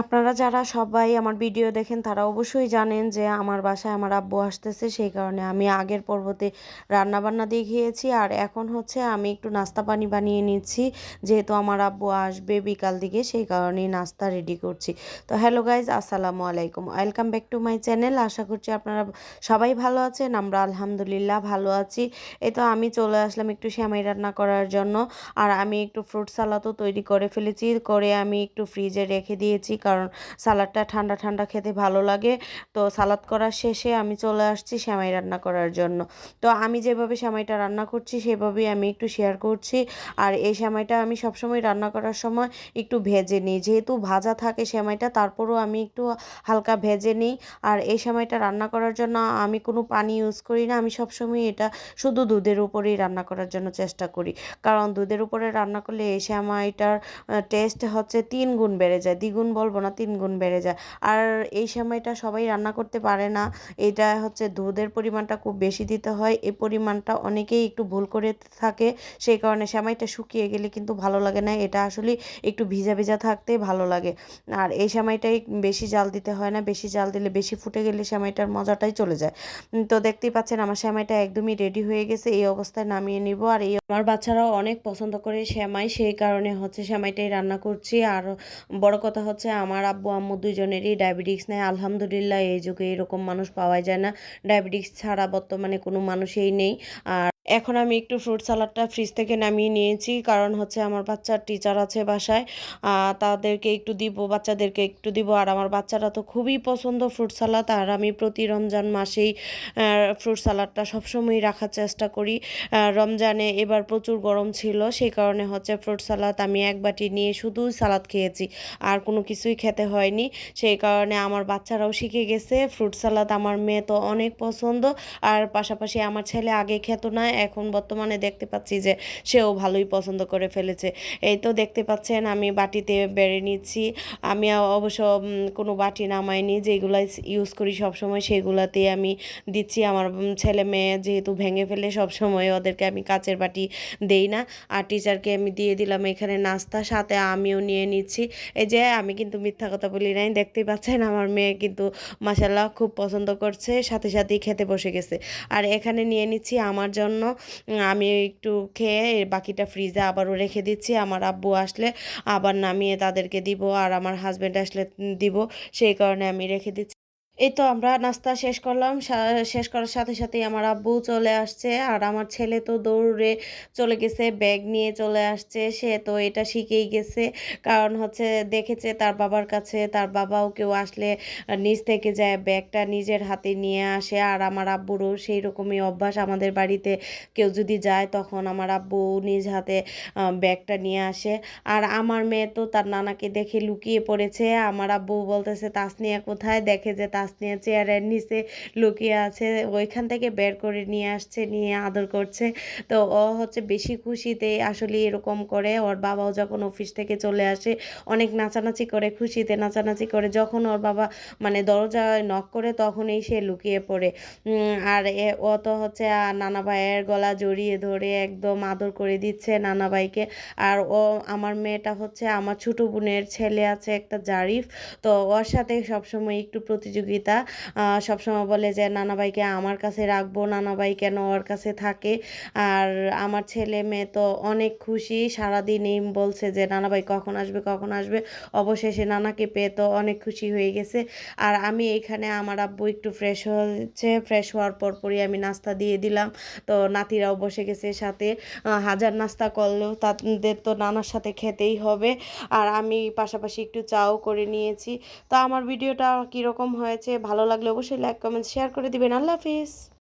আপনারা যারা সবাই আমার ভিডিও দেখেন তারা অবশ্যই জানেন যে আমার বাসায় আমার আব্বু আসতেছে, সেই কারণে আমি আগের পর্বতে রান্নাবান্না দেখিয়েছি। আর এখন হচ্ছে আমি একটু নাস্তা পানি বানিয়ে নিচ্ছি, যেহেতু আমার আব্বু আসবে বিকাল দিকে, সেই কারণেই নাস্তা রেডি করছি। তো হ্যালো গাইজ, আসসালামু আলাইকুম, welcome back to my channel. আশা করছি আপনারা সবাই ভালো আছেন, আমরা আলহামদুলিল্লাহ ভালো আছি। এই তো আমি চলে আসলাম একটু সেমাই রান্না করার জন্য। আর আমি একটু ফ্রুট সালাদও তৈরি করে ফেলেছি, করে আমি একটু ফ্রিজে রেখে দিয়েছি, কারণ সালাডটা ঠান্ডা ঠান্ডা খেতে ভালো লাগে। তো সালাদ করার শেষে আমি চলে আসছি সেমাই রান্না করার জন্য। তো আমি যেভাবে সেমাইটা রান্না করছি সেভাবেই আমি একটু শেয়ার করছি। আর এই সেমাইটা আমি সবসময় রান্না করার সময় একটু ভেজে নিই, যেহেতু ভাজা থাকে সেমাইটা, তারপরেও আমি একটু হালকা ভেজে নিই। আর এই সেমাইটা রান্না করার জন্য আমি কোনো পানি ইউজ করি না, আমি সবসময় এটা শুধু দুধের উপরেই রান্না করার জন্য চেষ্টা করি, কারণ দুধের উপরে রান্না করলে এই সেমাইটার টেস্ট হচ্ছে 3 গুণ বেড়ে যায়, দ্বিগুণ বলবো না, 3 গুণ বেড়ে যায়। আর এই সেমাইটা সবাই রান্না করতে পারে না, এটা হচ্ছে দুধের পরিমাণটা খুব বেশি দিতে হয়, এই পরিমাণটা অনেকেই একটু ভুল করে থাকে, সেই কারণে সেমাইটা শুকিয়ে গেলে কিন্তু ভালো লাগে না, এটা আসলে একটু ভিজা ভিজা থাকতেই ভালো লাগে। আর এই সেমাইটাই বেশি জাল দিতে হয় না, বেশি জাল দিলে বেশি ফুটে গেলে সেমাইটার মজাটাই চলে যায়। তো দেখতেই পাচ্ছেন আমার সেমাইটা একদমই রেডি হয়ে গেছে, এই অবস্থায় নামিয়ে নিব। আর এই আমার বাচ্চারাও অনেক পছন্দ করে সেমাই, সেই কারণে হচ্ছে সেমাইটাই রান্না করছি। আর বড় কথা হচ্ছে আমার আব্বু আম্মু দুইজনেরই ডায়াবেটিস নেই, আলহামদুলিল্লাহ, এই যুগে এরকম মানুষ পাওয়া যায় না, ডায়াবেটিস ছাড়া বর্তমানে কোনো মানুষই নেই। আর এখন আমি একটু ফ্রুট সালাডটা ফ্রিজ থেকে নামিয়ে নিয়েছি, কারণ হচ্ছে আমার বাচ্চার টিচার আছে বাসায়, তাদেরকে একটু দিব, বাচ্চাদেরকে একটু দিব। আর আমার বাচ্চারা তো খুবই পছন্দ ফ্রুট সালাদ, আর আমি প্রতি রমজান মাসেই ফ্রুট সালাডটা সবসময় রাখার চেষ্টা করি। রমজানে এবার প্রচুর গরম ছিল, সেই কারণে হচ্ছে ফ্রুট সালাদ আমি এক বাটি নিয়ে শুধু সালাদ খেয়েছি, আর কোনো কিছুই খেতে হয়নি। সেই কারণে আমার বাচ্চারাও শিখে গেছে ফ্রুট সালাদ, আমার মেয়ে তো অনেক পছন্দ। আর পাশাপাশি আমার ছেলে আগে খেত না, এখন বর্তমানে দেখতে পাচ্ছি যে সেও ভালোই পছন্দ করে ফেলেছে। এই তো দেখতে পাচ্ছেন আমি বাটিতে বেড়ে নিচ্ছি। আমি অবশ্য কোনো বাটি নামাইনি, যেগুলো ইউজ করি সবসময় সেগুলাতেই আমি দিচ্ছি। আমার ছেলে মেয়ে যেহেতু ভেঙে ফেলে সবসময়, ওদেরকে আমি কাচের বাটি দেই না। আর টিচারকে আমি দিয়ে দিলাম এখানে নাস্তা, সাথে আমিও নিয়ে নিচ্ছি। এই যে আমি কিন্তু মিথ্যা কথা বলি নাই, দেখতেই পাচ্ছেন আমার মেয়ে কিন্তু মাশাল্লাহ খুব পছন্দ করছে, সাথে সাথেই খেতে বসে গেছে। আর এখানে নিয়ে নিচ্ছি আমার জন্য, আমি একটু খেয়ে বাকিটা ফ্রিজে আবারও রেখে দিচ্ছি, আমার আব্বু আসলে আবার নামিয়ে তাদেরকে দিব, আর আমার হাজব্যান্ড আসলে দিব, সেই কারণে আমি রেখে দিচ্ছি। এই তো আমরা নাস্তা শেষ করলাম, শেষ করার সাথে সাথেই আমার আব্বু চলে আসছে। আর আমার ছেলে তো দৌড়ে চলে গেছে, ব্যাগ নিয়ে চলে আসছে, সে তো এটা শিখেই গেছে, কারণ হচ্ছে দেখেছে তার বাবার কাছে, তার বাবাও কেউ আসলে নিজ থেকে যায় ব্যাগটা নিজের হাতে নিয়ে আসে। আর আমার আব্বুরও সেই রকমই অভ্যাস, আমাদের বাড়িতে কেউ যদি যায় তখন আমার আব্বু নিজ হাতে ব্যাগটা নিয়ে আসে। আর আমার মেয়ে তো তার নানাকে দেখে লুকিয়ে পড়েছে, আমার আব্বু বলতেছে তাসনিয়া কোথায়, দেখে যে তাসনিয়া চেয়ারের নিচে লুকিয়ে আছে, ওইখান থেকে বের করে নিয়ে আসছে, নিয়ে আদর করছে। তো ও হচ্ছে বেশি খুশিতে আসলে এরকম করে, ওর বাবাও যখন অফিস থেকে চলে আসে অনেক নাচানাচি করে, খুশিতে নাচানাচি করে, যখন ওর বাবা মানে দরজায় নক করে তখনই সে লুকিয়ে পড়ে। আর ও তো হচ্ছে নানা ভাইয়ের গলা জড়িয়ে ধরে একদম আদর করে দিচ্ছে নানা ভাইকে। আর আমার মেয়েটা হচ্ছে আমার ছোট বোনের ছেলে আছে একটা, জারিফ, তো ওর সাথে সবসময় একটু প্রতিযোগিতা, সবসময় বলে যে নানাভাইকে আমার কাছে রাখবো, নানাভাই কেন ওর কাছে থাকে। আর আমার ছেলে মেয়ে তো অনেক খুশি, সারাদিনই বলছে যে নানাভাই কখন আসবে কখন আসবে, অবশেষে নানাকে পেয়ে তো অনেক খুশি হয়ে গেছে। আর আমি এখানে আমার আব্বু একটু ফ্রেশ হচ্ছে, ফ্রেশ হওয়ার পরই আমি নাস্তা দিয়ে দিলাম। তো নাতিরাও বসে গেছে সাথে, হাজার নাস্তা করলেও তাদের তো নানার সাথে খেতেই হবে। আর আমি পাশাপাশি একটু চাও করে নিয়েছি। তো আমার ভিডিওটা কীরকম হয়েছে, ভালো লাগলে অবশ্যই লাইক কমেন্ট শেয়ার করে দিবেন। আল্লাহ হাফিজ।